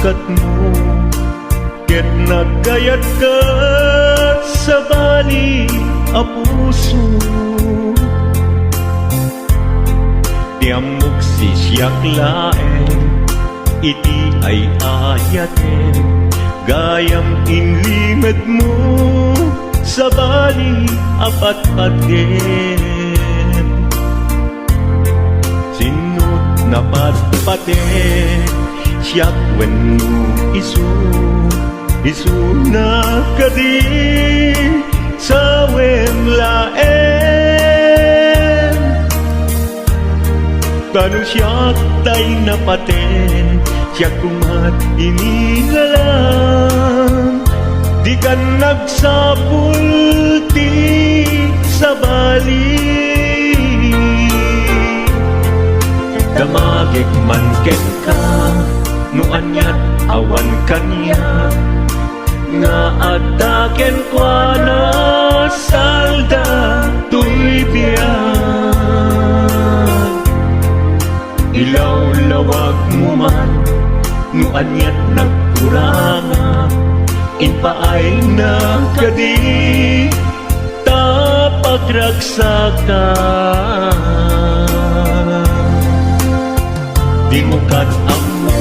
sukat mo, ket nagkayat ka sa bali a puso. Tiamok si siyak laeng, iti ay ayaten, gayam inlimad mo sa bali apat-paten. Sinut na patpaten, siyak wenno isu na kadi sa wemlaen. Kanu siyak tay napaten, siyak kumat inilalang, di ka nagsapulti sa bali. Damagik man ken ka, no anyat awan kanya, nga ataken kwa na salda tuy biyag. Ilaw-lawag mo man, no anyat nagkuranga, inpaay na kadi tapagragsakan. Di mo amo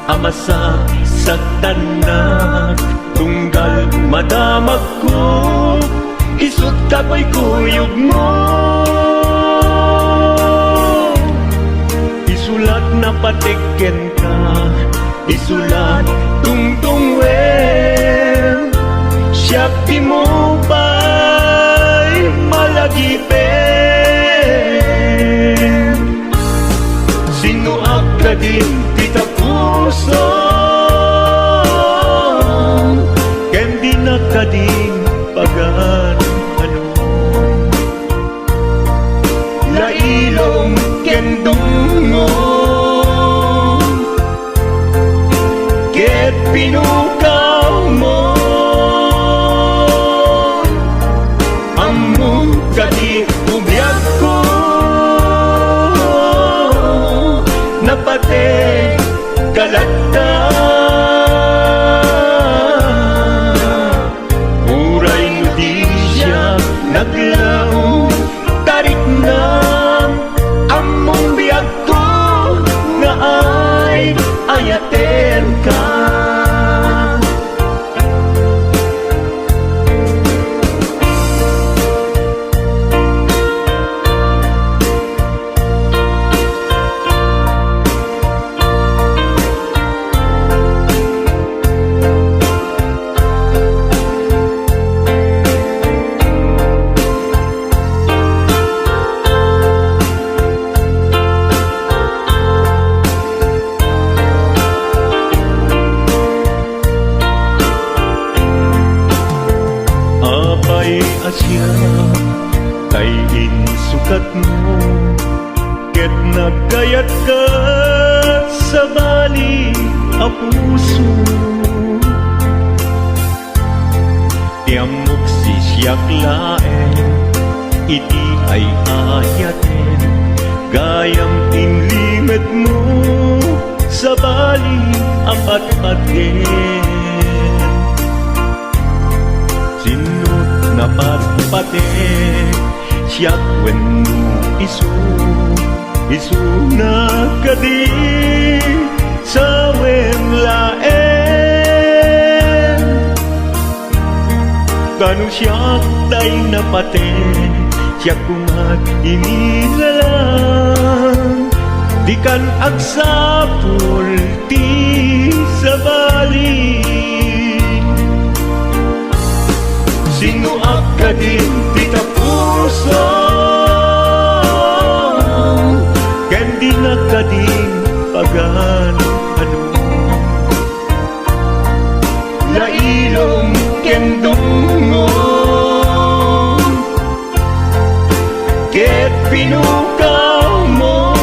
amasak sa tanak, tunggal madamag ko, isut ka ko'y kuyog mo. Isulat na patiken ka, isulat tungtungwen, siyak di mo ba'y malagipen. Sinuak ka din kita puso, ken di na ka din pagan ano. Lailong ken dungong, ket pinukaw mo, among kadi ubiyag ko, napate kalagta. Uray no di siya naglaw, tarik na among biyag ko, nga ay ayaten ka. Asya kay insukat mo, ket nagkayat ka sa bali a puso. Tiamok si siyak laeng, iti ay ayaten, gayam inlimad mo sa bali apat-paten. Napatpaten, siyak wenno isu na kadi sa wemlaen. Kanu siyak tay napaten, siyak kumat inilalang, di kan agsapulti sa bali. Sinuak ka din kita puso, ken di na ka din pagan ano. Lailong ken dungong, ket pinukaw mo,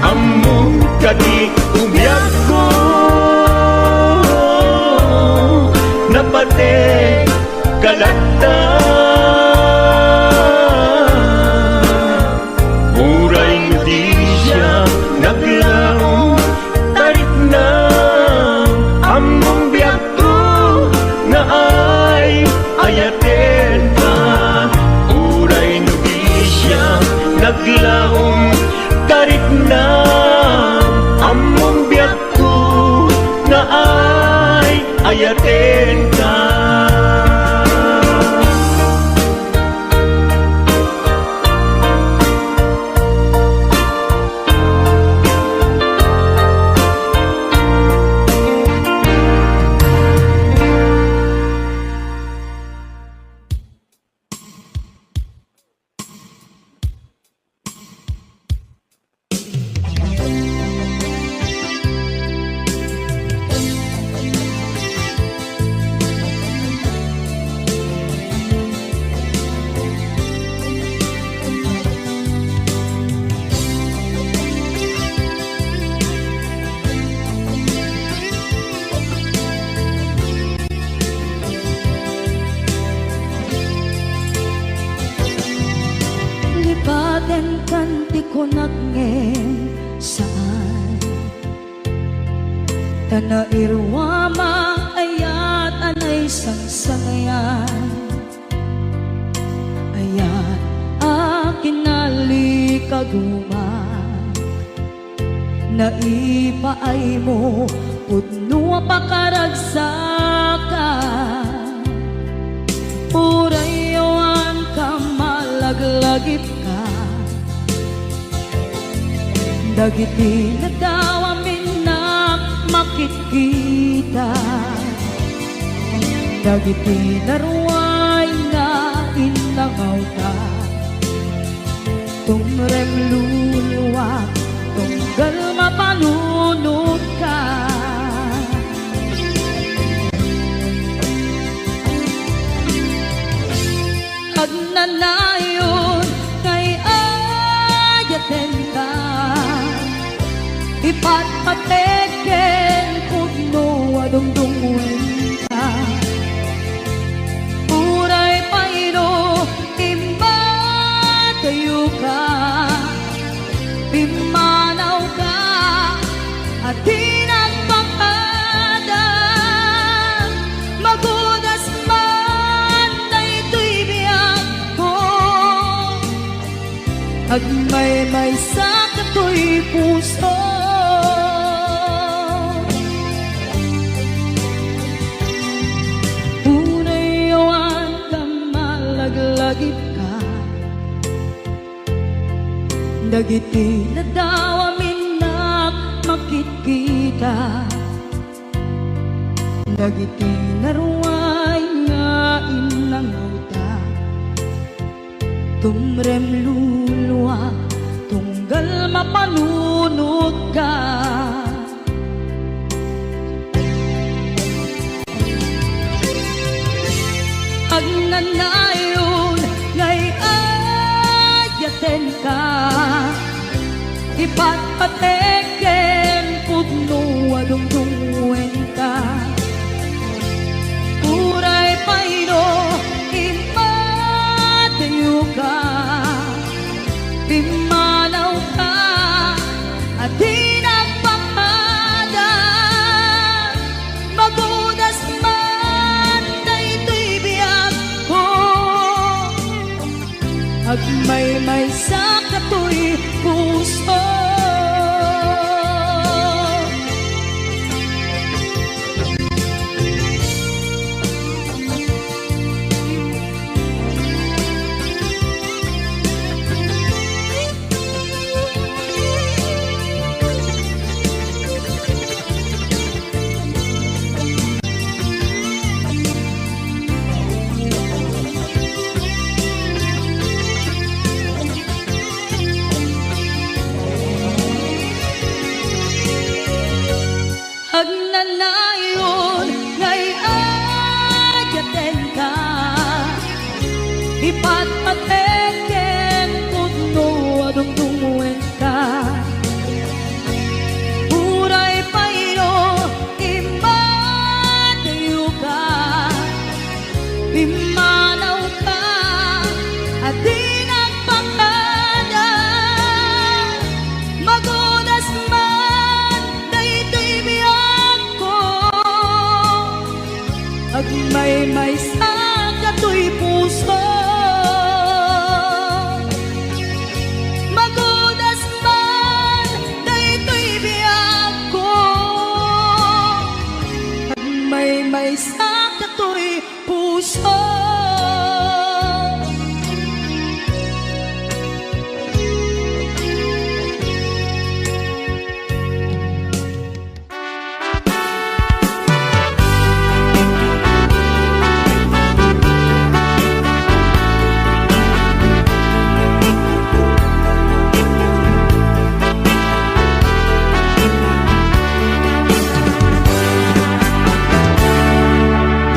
among kadi ubiyag ko, napate kalagta. Uray di siya naglaw, kwenta. Lipaten kanti ko nagngem saan Tanairwama ayat anay sangsangayan Ayat akin nalikaguma Naipaay mo Pudno pakaragsakan Purayawan ka malaglagip ka Dagiti na daw amin na makikita Dagiti na ruway na inangaw ka Tumrem luluwa Tunggal mapanunod ka Agnanayon kay ayaten ka Ipatpateken pudno adungdungwen ka Uray payro imatayo ka Pimanaw ka at di nagpakada Magudas man na ito'y biyak ko Agmay-may sa kato'y puso Unayawan ka malaglagip ka Dagiti na daw amin na makikita Dagiti na ruway nga inangaw ta Tumrem luluwa Tunggal mapanunod ka Agnanayon ngay ayaten ka Ipatpateken pudno adungdungwen ka Uray payro imatayo ka Pimanaw ka at di nagpakada Magudas man na ito'y biyak ko Agmay-may sa kato'y puso Agnanayon ngay ayaten ka Ipatpateken pudno adungdungwen ka Uray payro imatayo ka Pimanaw ka at di nagpakada Magudas man na ito'y biyak ko Agmay-may sa kato'y puso Magudas man na ito'y biyak ko Agmay-may sa to'y puso.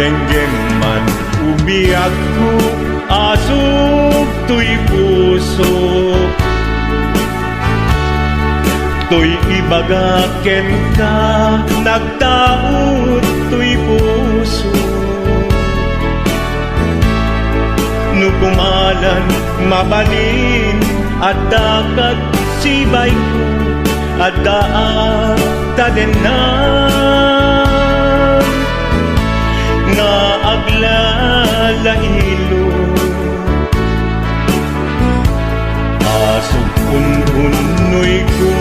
Denggem man umiyak ko, asog to'y puso. To'y ibagaken ka, nagtaot to'y puso. Nukumalan, mabalin, at dakat sibay ko, at daat tadenan. Nga aglalahilo, asog unhunoy ko,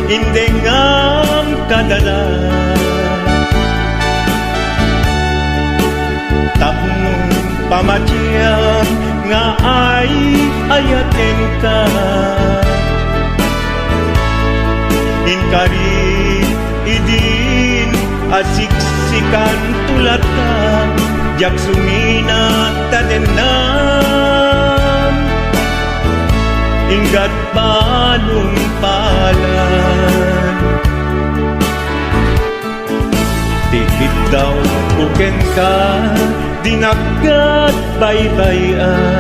hindi ngam kadala. Tapong pamatiyang nga ay ayaten ka. Inkari idin asiksikan tulat ka, jak sumina tadenam, inggat balong palan. Dikit daw buken ka, dinagat baybayan.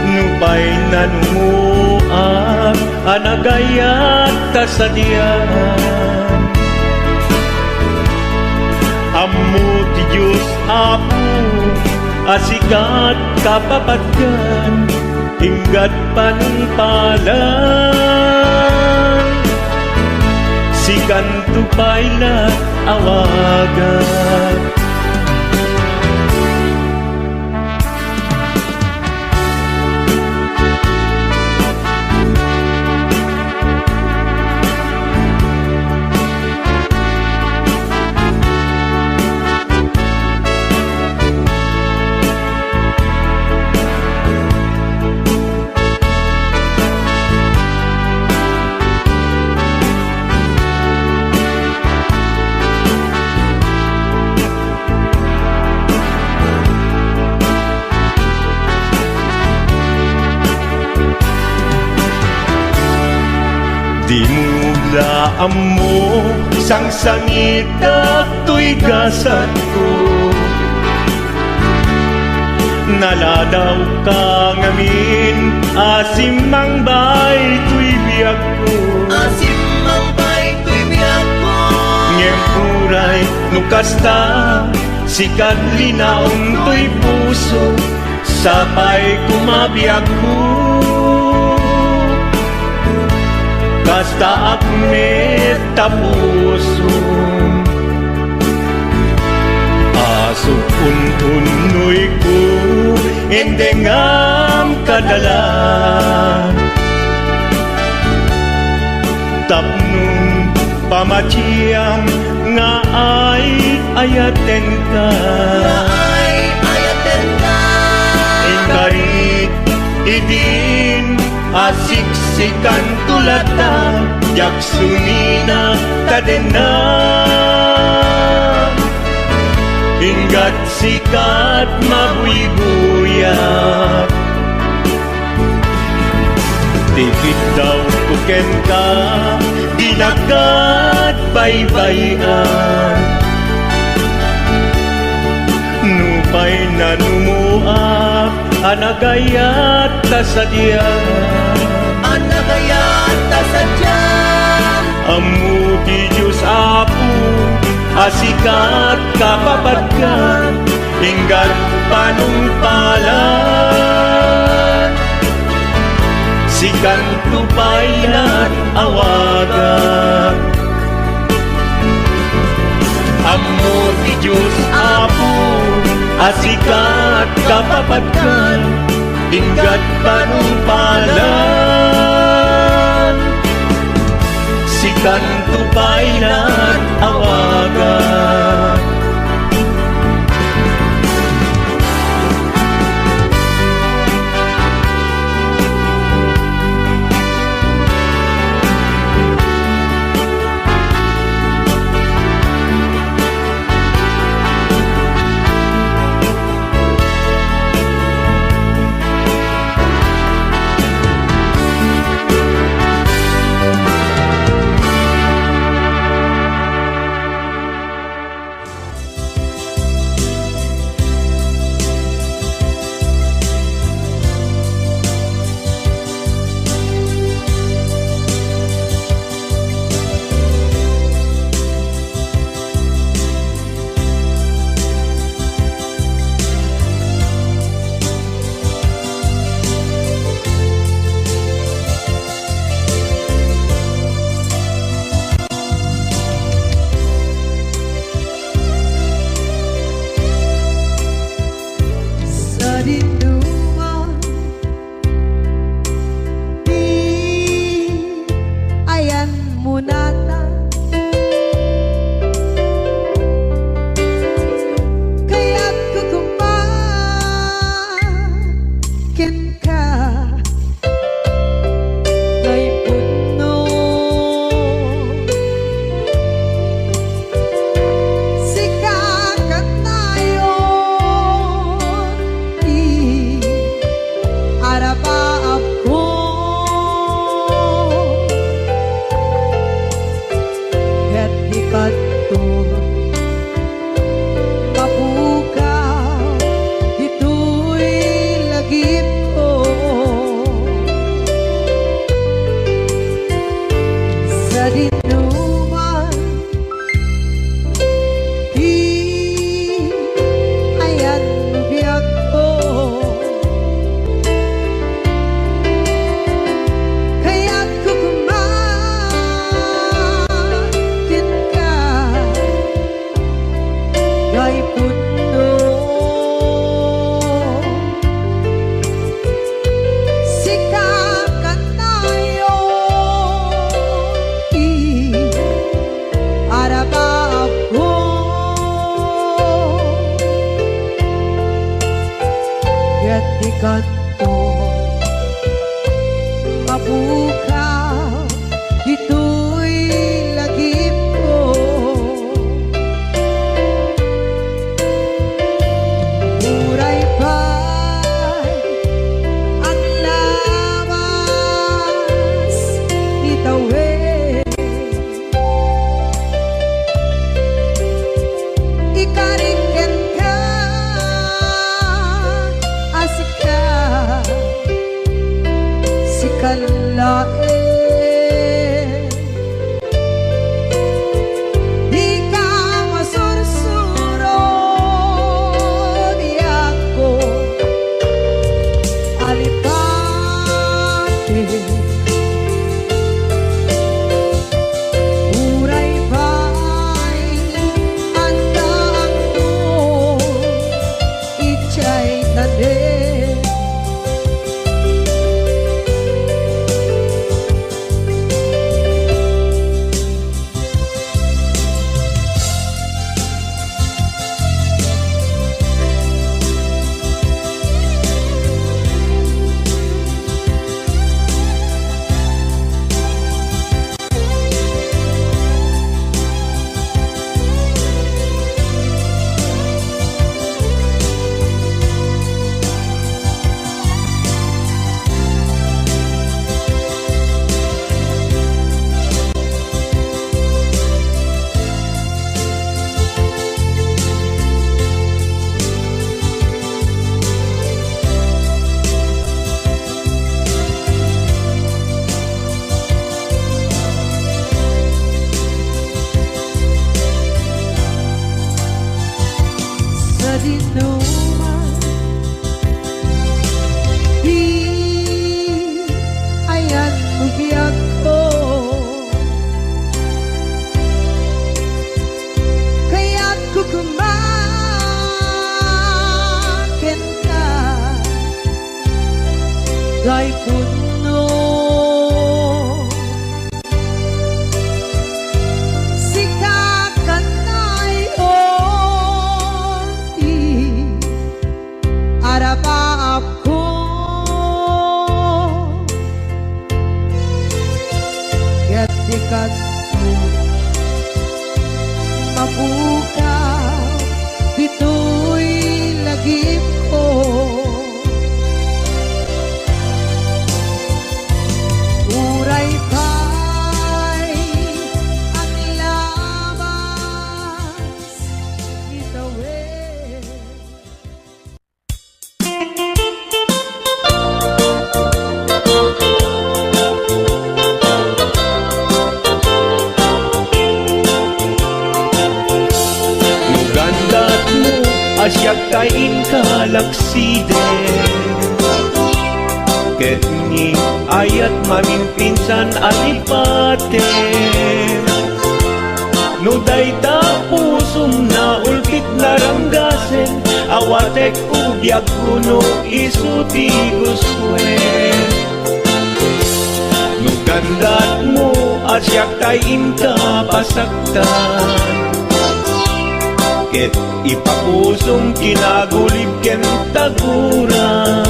Nupay nanumuak, anagayat kasadian. Ammo ti Diyos Apo, asikat kapapatgan, inggat panungpalan. Sikan tupayla awagan. Di mula amo sang sangit to'y gasat ko. Naladaw ka ngamin, asimang bay to'y biyak ko. Asimang bay to'y biyak ko. Ngem puray nukasta, sikat linaong to'y puso, sapay kumabiyag ko. Kasta akmet tapuso, asok untunoy ko, endengam kadala. Tapnong pamatiyang nga ay ayaten ka. Nga ay ayaten ka. Inkarit idin asiksikan tulata, jak sumina kadena. Inggat sikat mabuy-buyak, tikit daw tuken ka, dinagat baybayan. Nupay nanumuak, anagayat tasadyan. Anagayat tasadyan. Amu ti Diyos Apo, asikat kapapatgan, inggat panungpalan. Sikan tupaylan awagan. Amu ti Diyos Apo, asikat kapapatgan, inggat panungpalan. Sikan tupaylan awagan. Gay puno sikakan tayo araba ako Gati kanto mabukaw dito'y lagip ko Muray pa'y ang lawas ni tawid Ikariken ka asik ka si kalae Di ka masursuro di ako alipate Uray ba'y andang to ichay tade sa dinuman di ayan bugyak ko kaya't kukumakin ka gay puno sikakan tayo araba ako Gati kanto mabukaw dito'y lagip ko Uray pa'y ang lawas ni tawid Nugandat mo asyak kain kalakside Ket ni ayat mamimpinsan alipate No dayta pusum na ulkit naranggasen Awatek ubyak kuno isuti guswen Nugandat mo asyak kain kapasaktan Ket ipapusong kinagulib ken taguran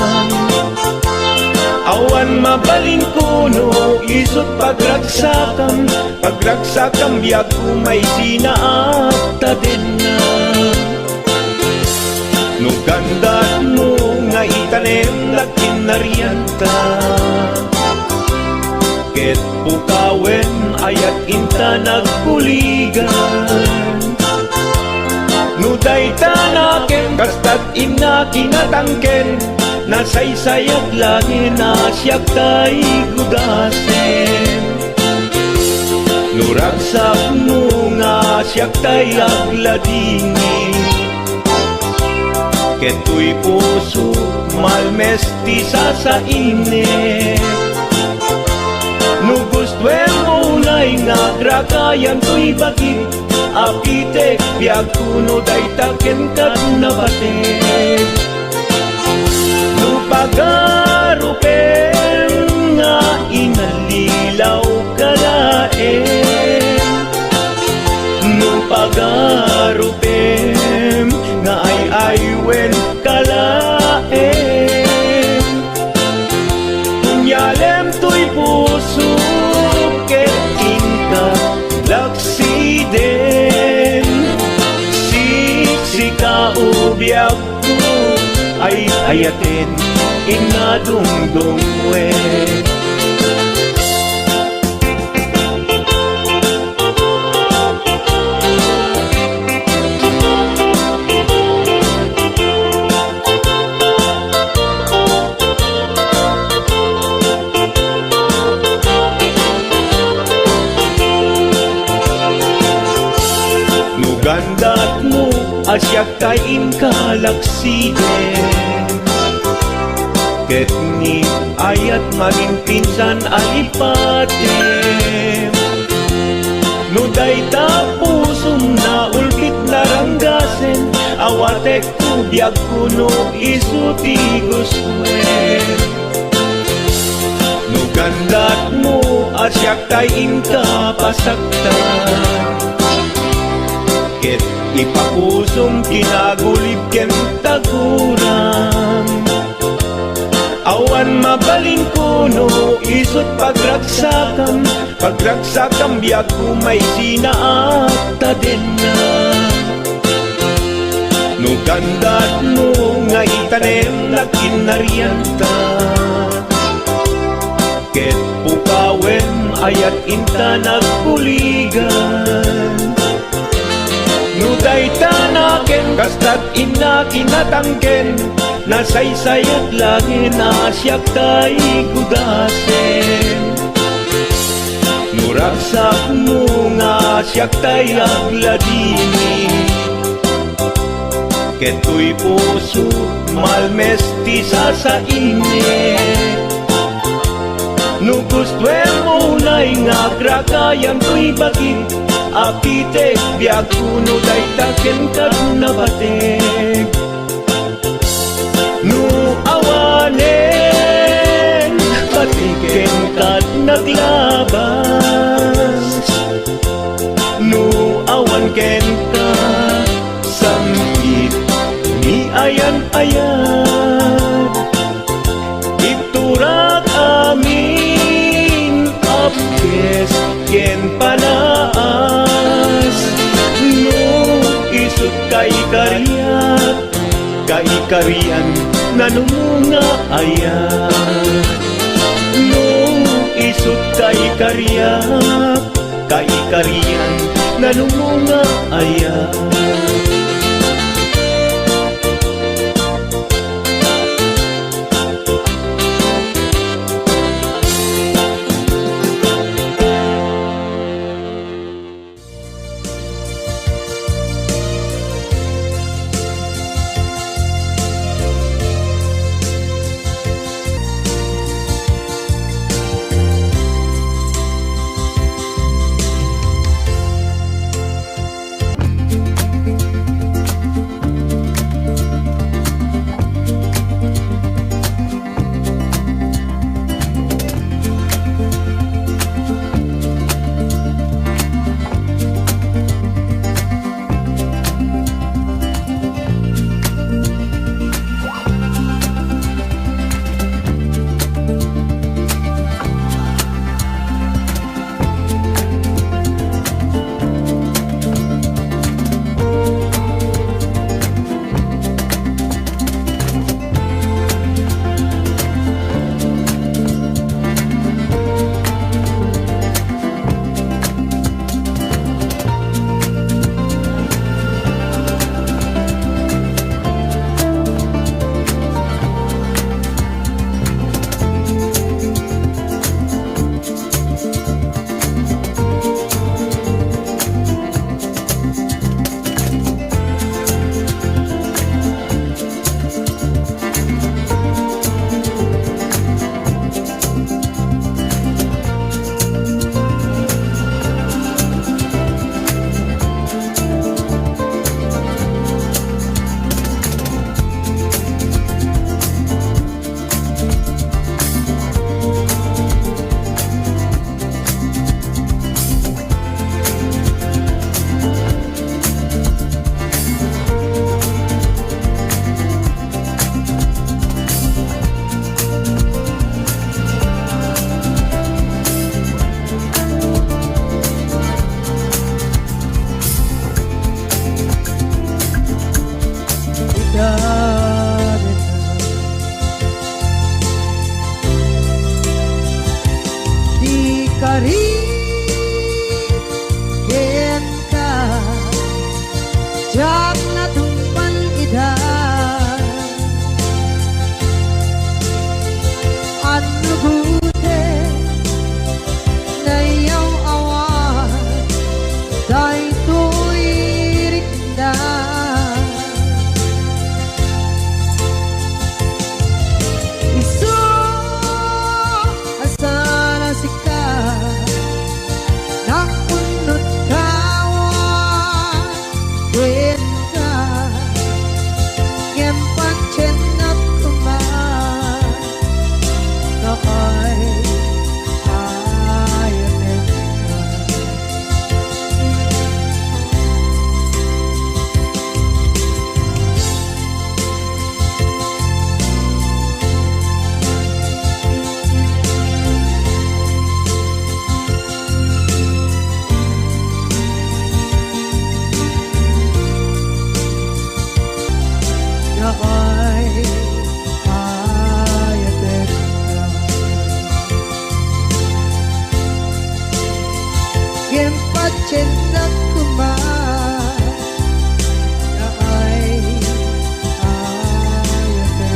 Awan mabalin kuno isut pagragsakam biag umay sinaata din na Nugandat mo nga itanem na kinarianta Ket pukawen ayat inta nagkuligan Nuday tanaken kastat ina kinatangken Nasaysayat langin asyak tay gudasen Nuragsak mo nga asyak tay agladingin Keto'y puso malmesti sa init No gustwen mo unay nga grakayan to'y bakit apitek biag kuno day taken kat nabatek no pagarupen nga inalilaw kalaen no pagarupen nga ay aywen kalaen kunyalem tuy puso ket inka laksiden siksika ubiag ko ay ayaten inadungdungwe Gandat mo asyak kain kalaksiden ket ni ayat maging pinsan alipatem no dayta pusong na ulkit naranggasen awatek kubyag kuno isuti guswen no gandat mo asyak kain kapasaktan ket ipapusong kinagulib ken taguram awan mabalin kuno isut pagragsakam biag kumay sinaakta din na no gandat mo nga itanem na kinarianta ket pukawen ayat inta nagpuligan no dayta naken kastat ina kinatangken nasaysayat langin asyak tay gudasen no ragsak mo nga asyak tay agladini keto'y puso malmesti sa init no gustwen mo na'y nga krakayan to'y baging apitek biag kuno day taken kat nabatek no awanen patiken kat naglabas no awan ken ka samgit ni ayan iturak amin apkes ken panaas no isut kay karian nanumunga ayat no isut kay karian nanumunga ayat Di ka rin ken ka jak na tumpan ida ano gute na iyong awan dahil tuwirik na iso asana sika nakunot kawan ken ka ngempan chenap kuman nakay ayanin ka nakay ayanin ka ngempan chenap kuman nakay ayanin ka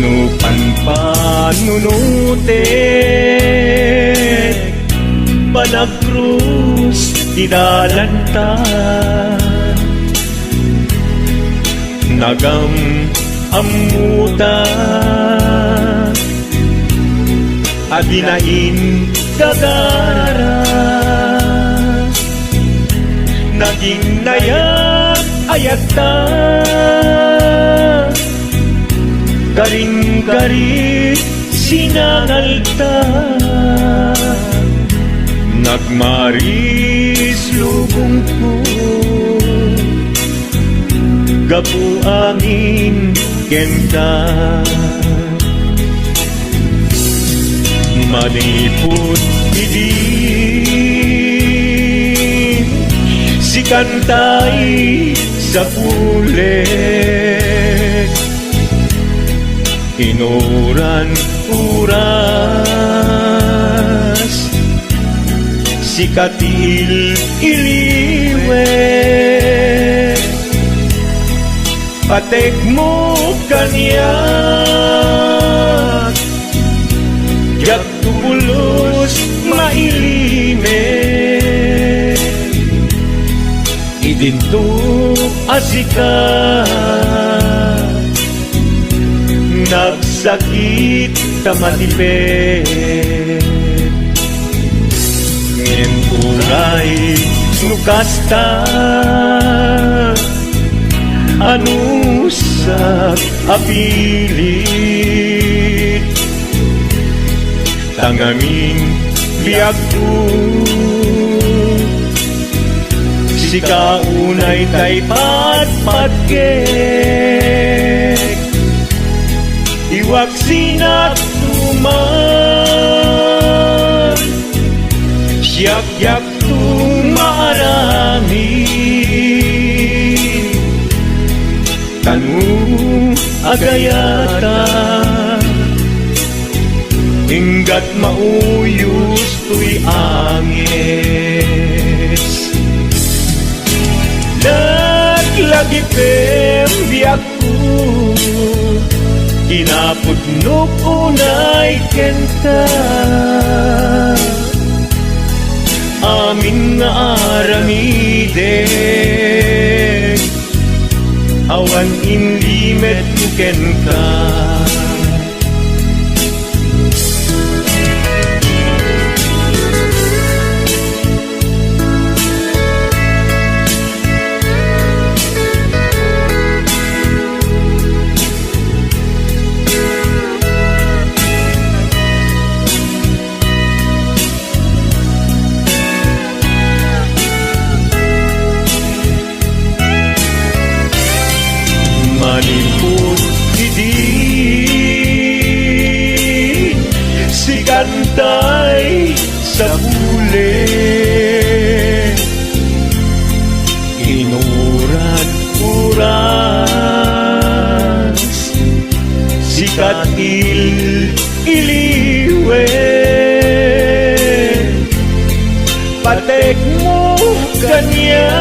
Nupan panunute Panagkrus Dinalantan Nagam amutan Adinain gagara Naging nayak ayatan Garing-garit sinangalta Nagmaris lubong ko Gapu angin kenta Manipot idin Si kantay sa pulet Inuran uras Si katil iliwe Patek mo kanya Jak tubulos mailime Idinto asika Nagsakit tamatipid Ngin kulay nukasta Anusak apilit Tangamin biag ko Si kaunay tay patpatgek Iwag sinat tuman Siyak-yak tumarami Tanu agayata Hinggat mauyos tuy angis Naglagi biyak ko Kinaputnok unay kenta Amin na aramide Awan inlimet kuken ka sa huli inurat-uras sikat iliwe patek mo kanya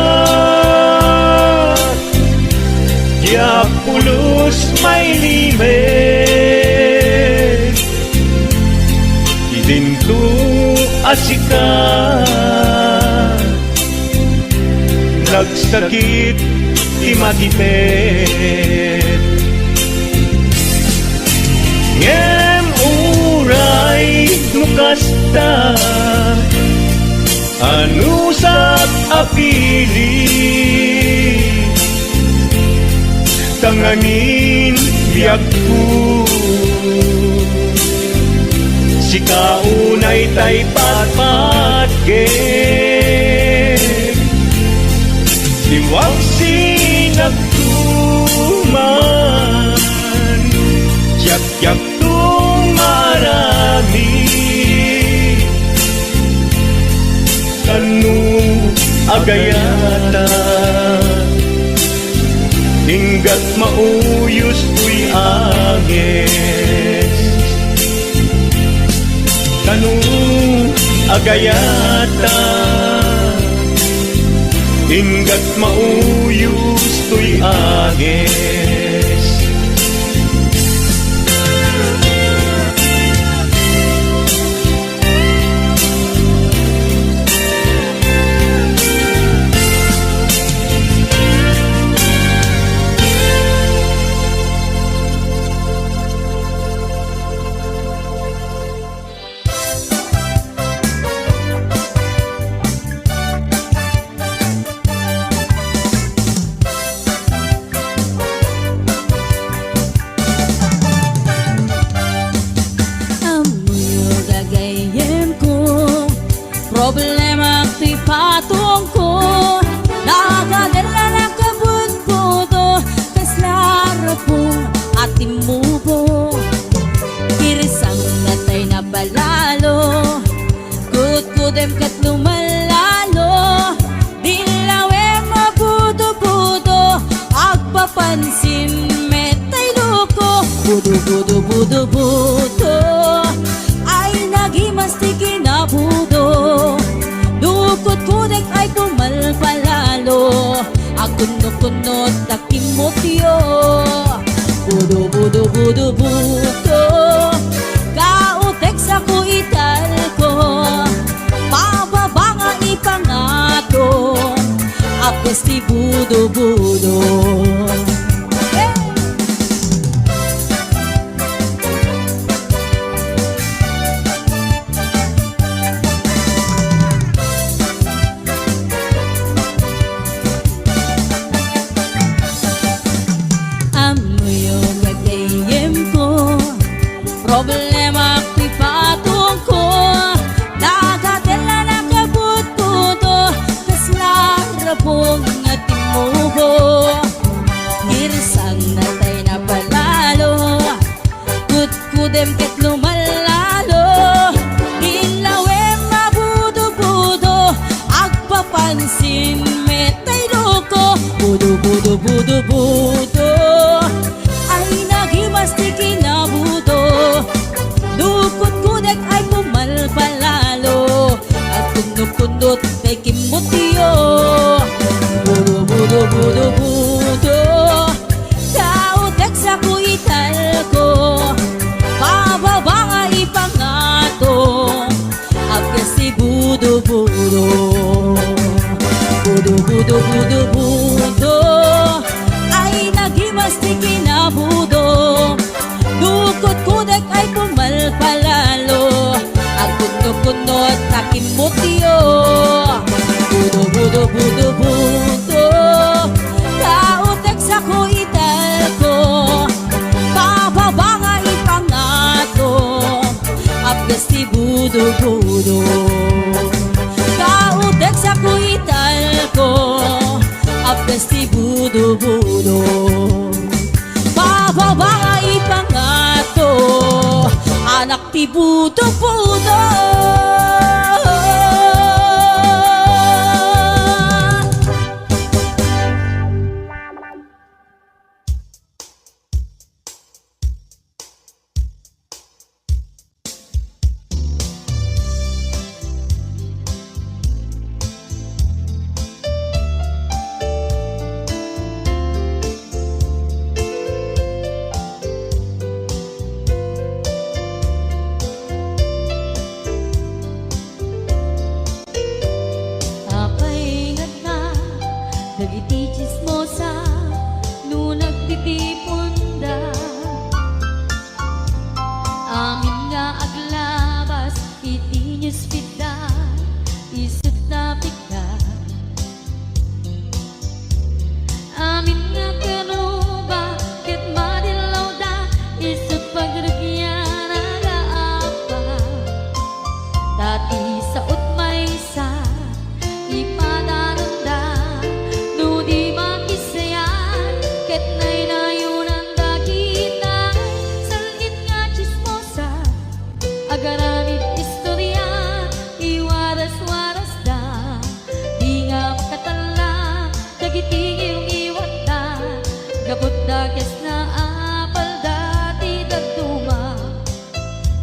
ya pulos may lime idinto asika nagsakit imakipet ngem uray nukasta anusak apili tangangin biyak ko si kaunay tay patpat ke liwag sinagtuman yak-yak tung marami kanu agayata hinggat mauyos tuy agis kanu agayata hinggat mauyos tuy agis problema ti patong ko nagadala na kabut-buto kaslara po ating mubo kirisang natay na balalo kut-kudem kat lumalalo dilawe mabudo-budo agpapansin metay luko budo-budo-budo-budo ay nagimasti kinabudo dukot-kudek ay pumalpalalo akunot-kunot takimotyo budo-budo-budo-budo kautek sa kuital ko pababa nga ipangato apos ti budo-budo. Problema ko'y patong ko nagadala na kabut-buto kaslara pong atimubo kirsang natay na palalo kut-kudem ket lumalalo ilawe mabudo-budo agpapansin metay loko budo-budo-budo-budo ay nagimasti kinabudo dukot-kudek ay pumalpalalo at kundot-kundot kay kimutyo budo-budo-budo-budo kautek sa kuital ko pababa nga ipangato agkas si budo-budo budo-budo-budo-budo ay nagimasti kinabudo dukot-kudek ay pumalpalalo at kundot-kundot takimutyo budo-budo-budo-budo kautek sa kuital ko pababa nga ipangato apgas ti budo-budo kautek sa kuital ko apgas ti budo-budo pababa nga ipangato anak ti budo-budo. kes na apal dati dagduma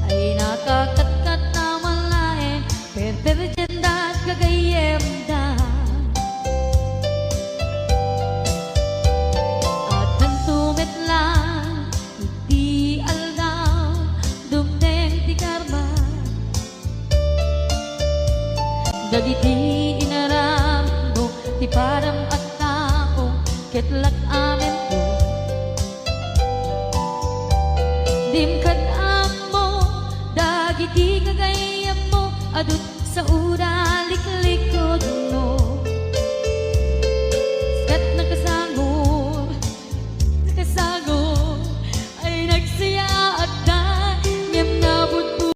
ay nakakatkat na malain perperjenda kagayem da at nantumit lang iti aldaw dumdeng ti karma dagiti inaram mo ti param at tao ketlak